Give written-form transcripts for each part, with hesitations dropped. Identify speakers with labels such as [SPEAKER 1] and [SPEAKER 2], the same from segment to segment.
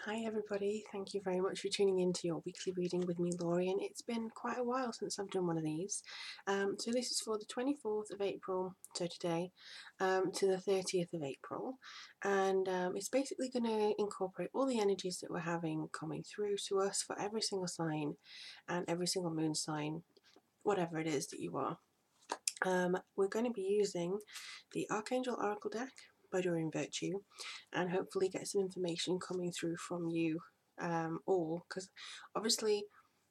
[SPEAKER 1] Hi everybody, thank you very much for tuning in to your weekly reading with me, Lorien. It's been quite a while since I've done one of these. So this is for the 24th of April, so today, to the 30th of April. And it's basically going to incorporate all the energies that we're having coming through to us for every single sign and every single moon sign, whatever it is that you are. We're going to be using the Archangel Oracle deck by Lorien Virtue, and hopefully get some information coming through from you all, because obviously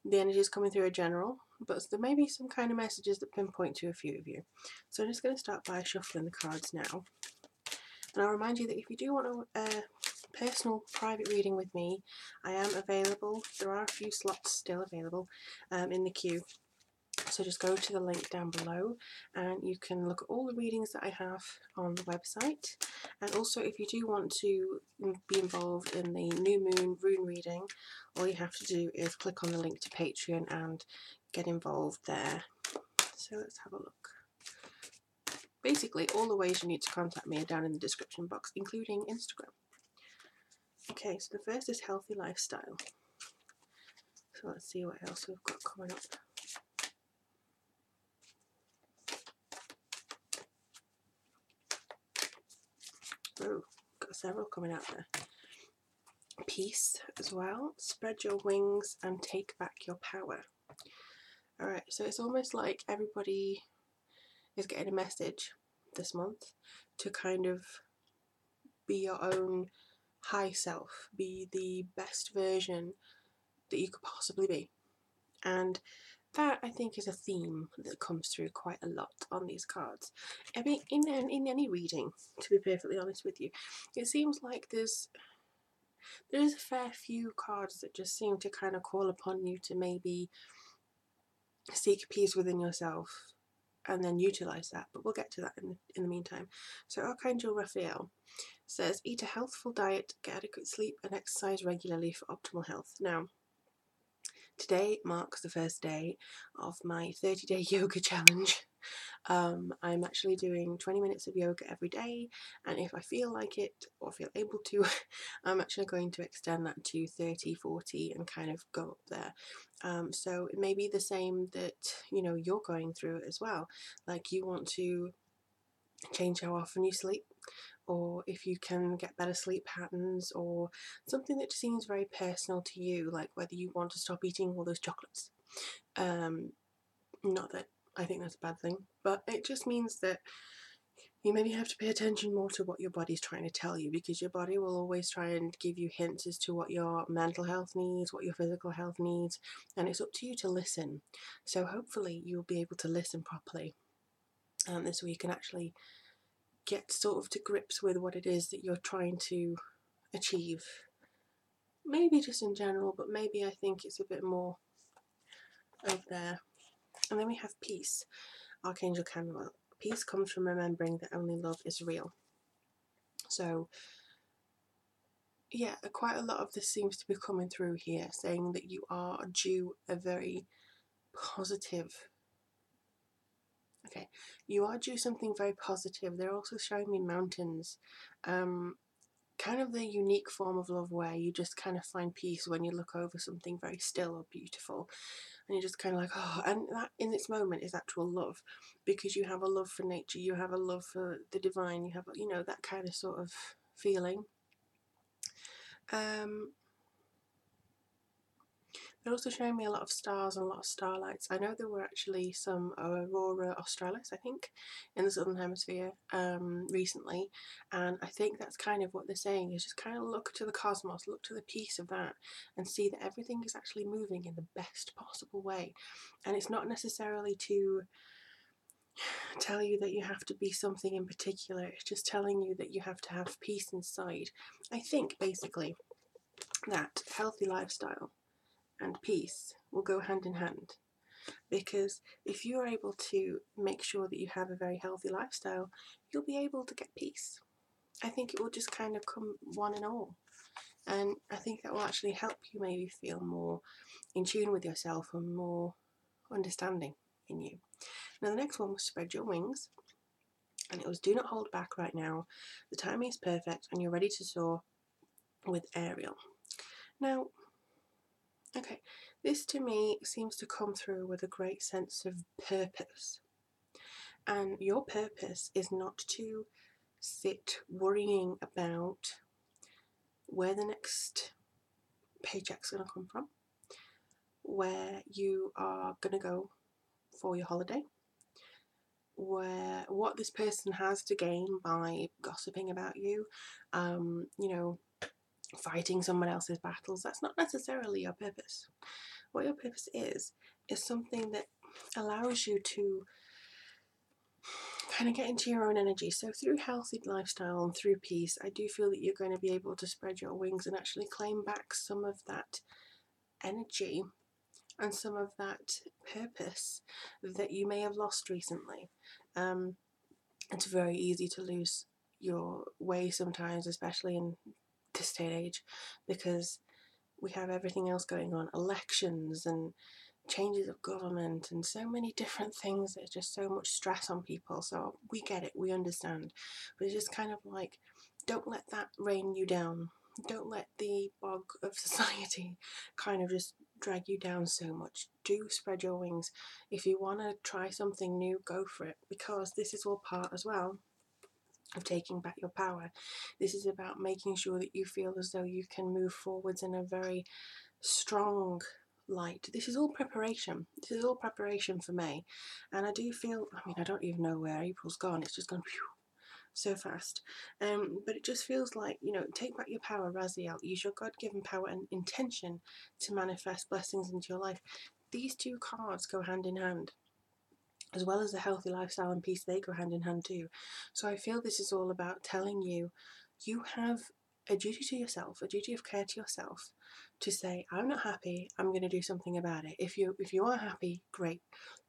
[SPEAKER 1] the energies coming through are general, but there may be some kind of messages that pinpoint to a few of you. So I'm just going to start by shuffling the cards now, and I'll remind you that if you do want a personal private reading with me, I am available. There are a few slots still available in the queue. So just go to the link down below and you can look at all the readings that I have on the website. And also, if you do want to be involved in the new moon rune reading, all you have to do is click on the link to Patreon and get involved there. So let's have a look. Basically, all the ways you need to contact me are down in the description box, including Instagram. Okay, so the first is healthy lifestyle. So let's see what else we've got coming up. Oh, got several coming out there. Peace as well. Spread your wings and take back your power. Alright, so it's almost like everybody is getting a message this month to kind of be your own high self, be the best version that you could possibly be. And that, I think, is a theme that comes through quite a lot on these cards. I mean, in any reading, to be perfectly honest with you, it seems like there's a fair few cards that just seem to kind of call upon you to maybe seek peace within yourself and then utilize that, but we'll get to that in the meantime. So Archangel Raphael says, eat a healthful diet, get adequate sleep and exercise regularly for optimal health. Now, today marks the first day of my 30-day yoga challenge. I'm actually doing 20 minutes of yoga every day, and if I feel like it or feel able to, I'm actually going to extend that to 30, 40 and kind of go up there. So it may be the same that, you know, you're going through as well. Like, you want to change how often you sleep, or if you can get better sleep patterns, or something that seems very personal to you, like whether you want to stop eating all those chocolates. Not that I think that's a bad thing, but it just means that you maybe have to pay attention more to what your body's trying to tell you, because your body will always try and give you hints as to what your mental health needs, what your physical health needs, and it's up to you to listen. So hopefully you'll be able to listen properly this week and actually get sort of to grips with what it is that you're trying to achieve. Maybe just in general, but maybe I think it's a bit more over there. And then we have peace. Archangel Canuel. Peace comes from remembering that only love is real. So yeah, quite a lot of this seems to be coming through here, saying that you are due a very positive, you are due something very positive. They're also showing me mountains, kind of the unique form of love where you just kind of find peace when you look over something very still or beautiful, and you're just kind of like, oh, and that in this moment is actual love, because you have a love for nature, you have a love for the divine, you have, you know, that kind of sort of feeling. They're also showing me a lot of stars and a lot of starlights. I know there were actually some aurora australis, I think, in the southern hemisphere recently, and I think that's kind of what they're saying, is just kind of look to the cosmos, look to the peace of that, and see that everything is actually moving in the best possible way. And it's not necessarily to tell you that you have to be something in particular, it's just telling you that you have to have peace inside. I think basically that healthy lifestyle and peace will go hand in hand, because if you're able to make sure that you have a very healthy lifestyle, you'll be able to get peace. I think it will just kind of come one and all, and I think that will actually help you maybe feel more in tune with yourself and more understanding in you. Now the next one was spread your wings, and it was do not hold back right now, the timing is perfect and you're ready to soar with Ariel. Now, okay, this to me seems to come through with a great sense of purpose. And your purpose is not to sit worrying about where the next paycheck's going to come from, where you are going to go for your holiday, where what this person has to gain by gossiping about you, you know, fighting someone else's battles. That's not necessarily your purpose. What your purpose is something that allows you to kind of get into your own energy. So through healthy lifestyle and through peace, I do feel that you're going to be able to spread your wings and actually claim back some of that energy and some of that purpose that you may have lost recently. It's very easy to lose your way sometimes, especially in this day and age, because we have everything else going on, elections and changes of government and so many different things. There's just so much stress on people, so we get it, we understand, but it's just kind of like, don't let that rein you down. Don't let the bog of society kind of just drag you down so much. Do spread your wings. If you want to try something new, go for it, because this is all part as well of taking back your power. This is about making sure that you feel as though you can move forwards in a very strong light. This is all preparation. This is all preparation for May. And I do feel, I mean, I don't even know where April's gone. It's just gone so fast. But it just feels like, you know, take back your power, Raziel. Use your God-given power and intention to manifest blessings into your life. These two cards go hand in hand. As well as a healthy lifestyle and peace, they go hand in hand too. So I feel this is all about telling you, you have a duty to yourself, a duty of care to yourself, to say, I'm not happy, I'm going to do something about it. If you are happy, great.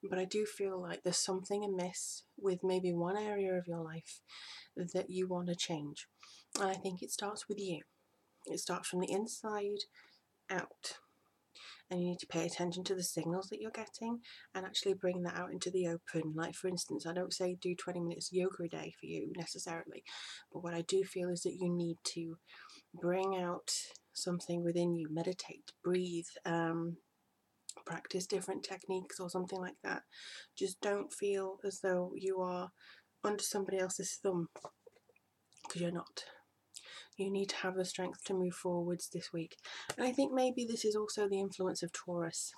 [SPEAKER 1] But I do feel like there's something amiss with maybe one area of your life that you want to change. And I think it starts with you. It starts from the inside out. And you need to pay attention to the signals that you're getting and actually bring that out into the open. Like, for instance, I don't say do 20 minutes yoga a day for you necessarily, but what I do feel is that you need to bring out something within you. Meditate, breathe, practice different techniques or something like that. Just don't feel as though you are under somebody else's thumb, because you're not. You need to have the strength to move forwards this week. And I think maybe this is also the influence of Taurus.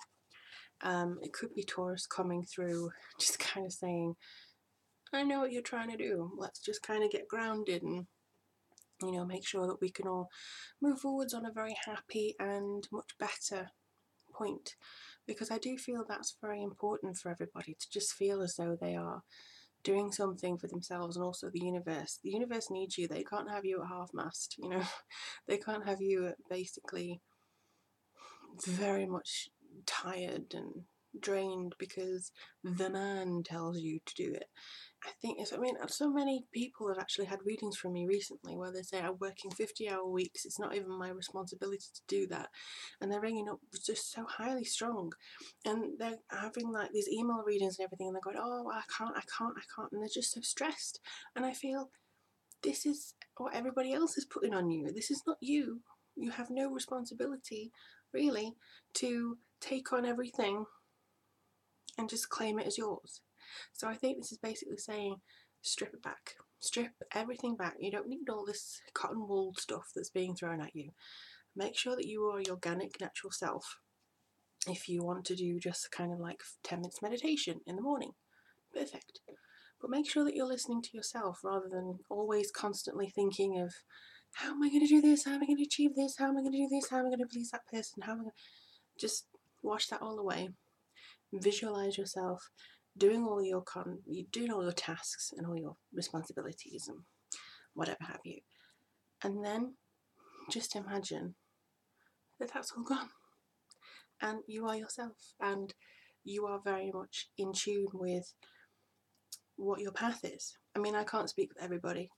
[SPEAKER 1] It could be Taurus coming through, just kind of saying, I know what you're trying to do. Let's just kind of get grounded and, you know, make sure that we can all move forwards on a very happy and much better point. Because I do feel that's very important for everybody, to just feel as though they are doing something for themselves and also the universe. The universe needs you. They can't have you at half-mast, you know. They can't have you basically very much tired and drained because the man tells you to do it. I think it's, I mean, so many people have actually had readings from me recently where they say, I'm working 50-hour weeks, it's not even my responsibility to do that. And they're ringing up just so highly strong. And they're having like these email readings and everything, and they're going, oh, I can't. And they're just so stressed. And I feel this is what everybody else is putting on you. This is not you. You have no responsibility, really, to take on everything and just claim it as yours. So I think this is basically saying, strip it back. Strip everything back. You don't need all this cotton wool stuff that's being thrown at you. Make sure that you are your organic, natural self. If you want to do just kind of like 10 minutes meditation in the morning, perfect. But make sure that you're listening to yourself rather than always constantly thinking of, how am I going to do this? How am I going to achieve this? How am I going to do this? How am I going to please that person? How am I going to... Just wash that all away. Visualize yourself doing all your tasks and all your responsibilities and whatever have you. And then just imagine that that's all gone. And you are yourself. And you are very much in tune with what your path is. I mean, I can't speak for everybody.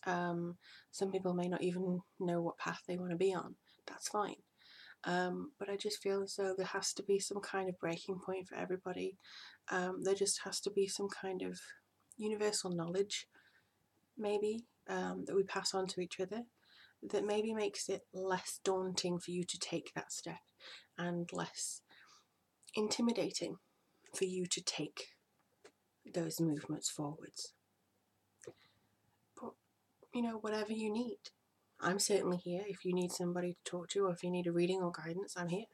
[SPEAKER 1] Some people may not even know what path they want to be on. That's fine. But I just feel as though there has to be some kind of breaking point for everybody. There just has to be some kind of universal knowledge, maybe, that we pass on to each other, that maybe makes it less daunting for you to take that step and less intimidating for you to take those movements forwards. But, you know, whatever you need. I'm certainly here. If you need somebody to talk to, or if you need a reading or guidance, I'm here.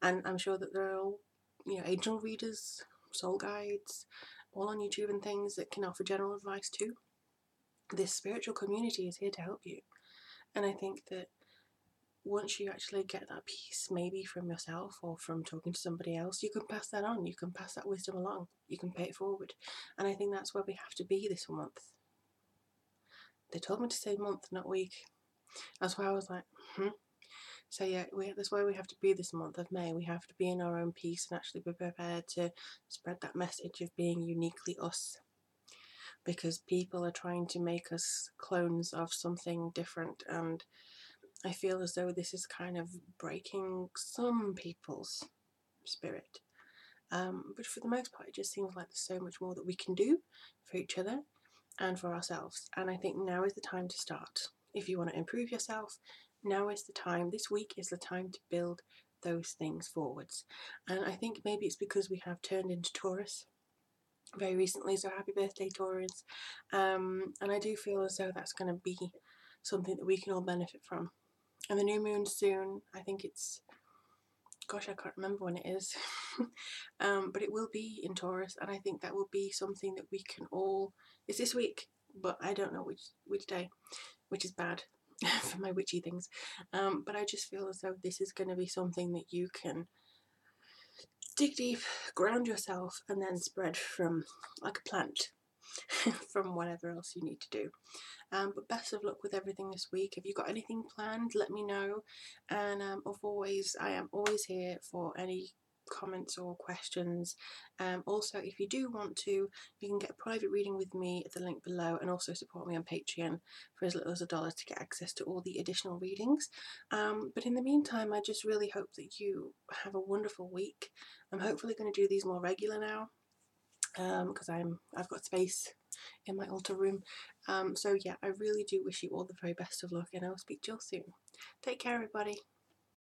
[SPEAKER 1] And I'm sure that there are all, you know, angel readers, soul guides, all on YouTube and things that can offer general advice too. This spiritual community is here to help you. And I think that once you actually get that peace, maybe from yourself or from talking to somebody else, you can pass that on. You can pass that wisdom along. You can pay it forward. And I think that's where we have to be this month. They told me to say month, not week. That's why I was like, So yeah, that's why we have to be this month of May. We have to be in our own peace and actually be prepared to spread that message of being uniquely us. Because people are trying to make us clones of something different, and I feel as though this is kind of breaking some people's spirit. But for the most part, it just seems like there's so much more that we can do for each other and for ourselves. And I think now is the time to start. If you want to improve yourself, now is the time. This week is the time to build those things forwards. And I think maybe it's because we have turned into Taurus very recently, so happy birthday, Taurus. And I do feel as though that's going to be something that we can all benefit from. And the new moon soon, I think it's, gosh, I can't remember when it is, but it will be in Taurus, and I think that will be something that we can all, it's this week, but I don't know which day, which is bad for my witchy things, but I just feel as though this is going to be something that you can dig deep, ground yourself, and then spread from, like a plant, from whatever else you need to do. But best of luck with everything this week. If you've got anything planned, let me know. And I am always here for any comments or questions. Also, if you do want to, you can get a private reading with me at the link below, and also support me on Patreon for as little as $1 to get access to all the additional readings. But in the meantime, I just really hope that you have a wonderful week. I'm hopefully going to do these more regular now, because I've got space in my altar room. So yeah, I really do wish you all the very best of luck, and I'll speak to you all soon. Take care, everybody.